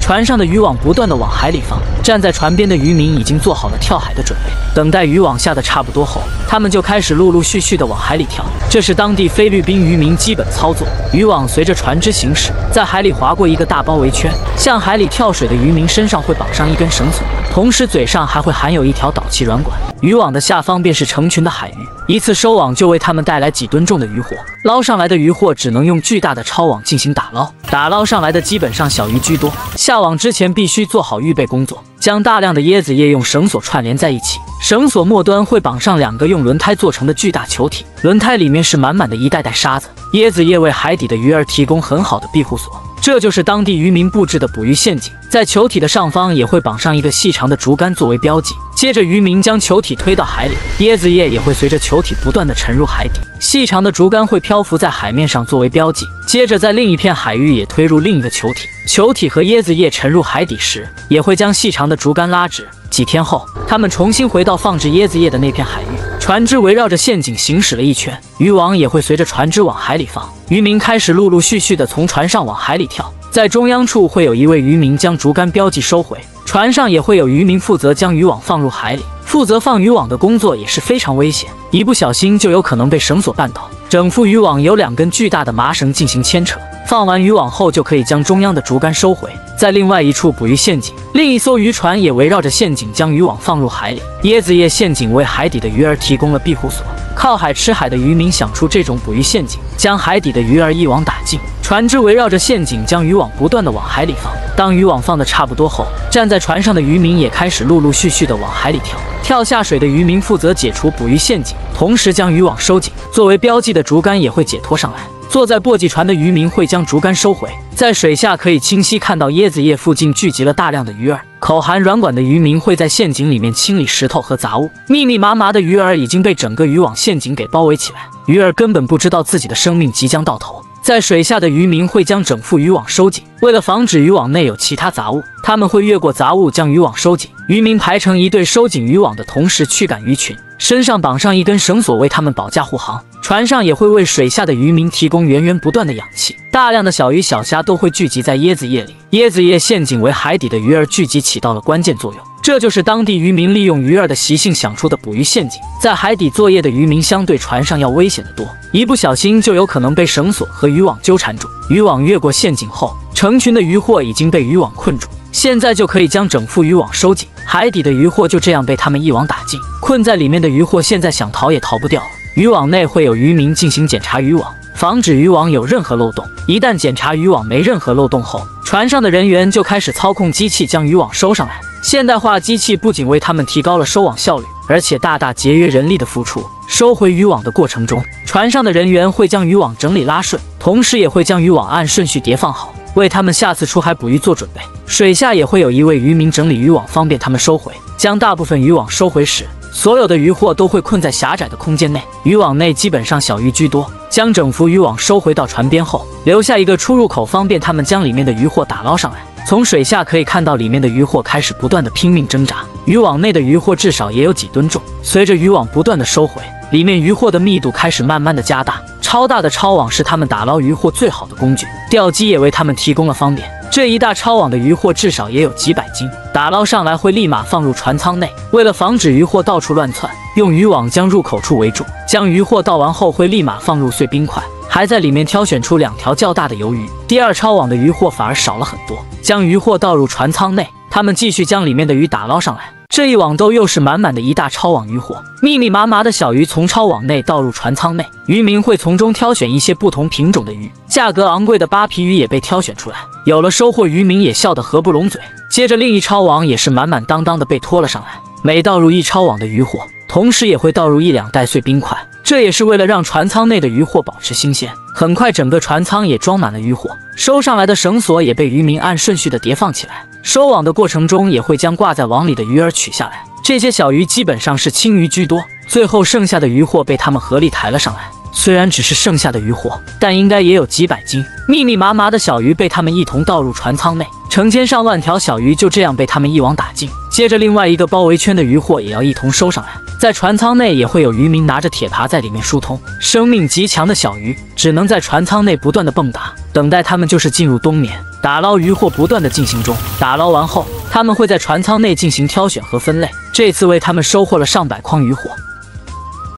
船上的渔网不断的往海里放，站在船边的渔民已经做好了跳海的准备。等待渔网下的差不多后，他们就开始陆陆续续的往海里跳。这是当地菲律宾渔民基本操作。渔网随着船只行驶，在海里划过一个大包围圈，向海里跳水的渔民身上会绑上一根绳索，同时嘴上还会含有一条导气软管。渔网的下方便是成群的海鱼，一次收网就为他们带来几吨重的渔获。捞上来的渔获只能用巨大的抄网进行打捞，打捞上来的基本上小鱼居多。下网之前必须做好预备工作，将大量的椰子叶用绳索串联在一起，绳索末端会绑上2个用轮胎做成的巨大球体，轮胎里面是满满的一袋袋沙子。椰子叶为海底的鱼儿提供很好的庇护所。这就是当地渔民布置的捕鱼陷阱，在球体的上方也会绑上一个细长的竹竿作为标记。接着渔民将球体推到海里，椰子叶也会随着球体不断的沉入海底，细长的竹竿会漂浮在海面上作为标记。接着在另一片海域也推入另一个球体，球体和椰子叶沉入海底时，也会将细长的竹竿拉直。几天后，他们重新回到放置椰子叶的那片海域，船只围绕着陷阱行驶了一圈，渔网也会随着船只往海里放。渔民开始陆陆续续的从船上往海里跳，在中央处会有一位渔民将竹竿标记收回，船上也会有渔民负责将渔网放入海里。负责放渔网的工作也是非常危险，一不小心就有可能被绳索绊倒。整副渔网由2根巨大的麻绳进行牵扯，放完渔网后就可以将中央的竹竿收回，在另外一处捕鱼陷阱。另一艘渔船也围绕着陷阱将渔网放入海里。椰子叶陷阱为海底的鱼儿提供了庇护所，靠海吃海的渔民想出这种捕鱼陷阱，将海底的鱼儿一网打尽。船只围绕着陷阱将渔网不断的往海里放，当渔网放的差不多后，站在船上的渔民也开始陆陆续续的往海里跳。跳下水的渔民负责解除捕鱼陷阱，同时将渔网收紧，作为标记的竹竿也会解脱上来。坐在簸箕船的渔民会将竹竿收回，在水下可以清晰看到椰子叶附近聚集了大量的鱼儿。口含软管的渔民会在陷阱里面清理石头和杂物，密密麻麻的鱼儿已经被整个渔网陷阱给包围起来，鱼儿根本不知道自己的生命即将到头。在水下的渔民会将整副渔网收紧，为了防止渔网内有其他杂物，他们会越过杂物将渔网收紧。渔民排成一队收紧渔网的同时驱赶鱼群，身上绑上一根绳索为他们保驾护航。船上也会为水下的渔民提供源源不断的氧气，大量的小鱼小虾都会聚集在椰子叶里。椰子叶陷阱为海底的鱼儿聚集起到了关键作用，这就是当地渔民利用鱼儿的习性想出的捕鱼陷阱。在海底作业的渔民相对船上要危险得多，一不小心就有可能被绳索和渔网纠缠住。渔网越过陷阱后，成群的渔获已经被渔网困住，现在就可以将整副渔网收紧，海底的渔获就这样被他们一网打尽。困在里面的渔获现在想逃也逃不掉了。渔网内会有渔民进行检查渔网，防止渔网有任何漏洞。一旦检查渔网没任何漏洞后，船上的人员就开始操控机器将渔网收上来。现代化机器不仅为他们提高了收网效率，而且大大节约人力的付出。收回渔网的过程中，船上的人员会将渔网整理拉顺，同时也会将渔网按顺序叠放好，为他们下次出海捕鱼做准备。水下也会有一位渔民整理渔网，方便他们收回。将大部分渔网收回时，所有的渔获都会困在狭窄的空间内，渔网内基本上小鱼居多。将整幅渔网收回到船边后，留下一个出入口，方便他们将里面的渔获打捞上来。从水下可以看到，里面的渔获开始不断的拼命挣扎，渔网内的渔获至少也有几吨重。随着渔网不断的收回，里面渔获的密度开始慢慢的加大。超大的抄网是他们打捞渔获最好的工具，钓机也为他们提供了方便。这一大抄网的渔获至少也有几百斤，打捞上来会立马放入船舱内。为了防止渔获到处乱窜，用渔网将入口处围住，将渔获倒完后会立马放入碎冰块，还在里面挑选出2条较大的鱿鱼。第二抄网的渔获反而少了很多，将渔获倒入船舱内，他们继续将里面的鱼打捞上来。这一网兜又是满满的一大抄网渔获，密密麻麻的小鱼从抄网内倒入船舱内，渔民会从中挑选一些不同品种的鱼，价格昂贵的扒皮鱼也被挑选出来。有了收获，渔民也笑得合不拢嘴。接着另一抄网也是满满当当的被拖了上来，每倒入一抄网的渔获，同时也会倒入1-2袋碎冰块，这也是为了让船舱内的渔获保持新鲜。很快整个船舱也装满了渔获，收上来的绳索也被渔民按顺序的叠放起来。收网的过程中也会将挂在网里的鱼儿取下来，这些小鱼基本上是青鱼居多，最后剩下的渔获被他们合力抬了上来。虽然只是剩下的渔获，但应该也有几百斤。密密麻麻的小鱼被他们一同倒入船舱内，成千上万条小鱼就这样被他们一网打尽。接着另外一个包围圈的渔获也要一同收上来，在船舱内也会有渔民拿着铁耙在里面疏通。生命极强的小鱼只能在船舱内不断的蹦跶，等待他们就是进入冬眠。打捞渔获不断的进行中。打捞完后，他们会在船舱内进行挑选和分类。这次为他们收获了上百筐渔获。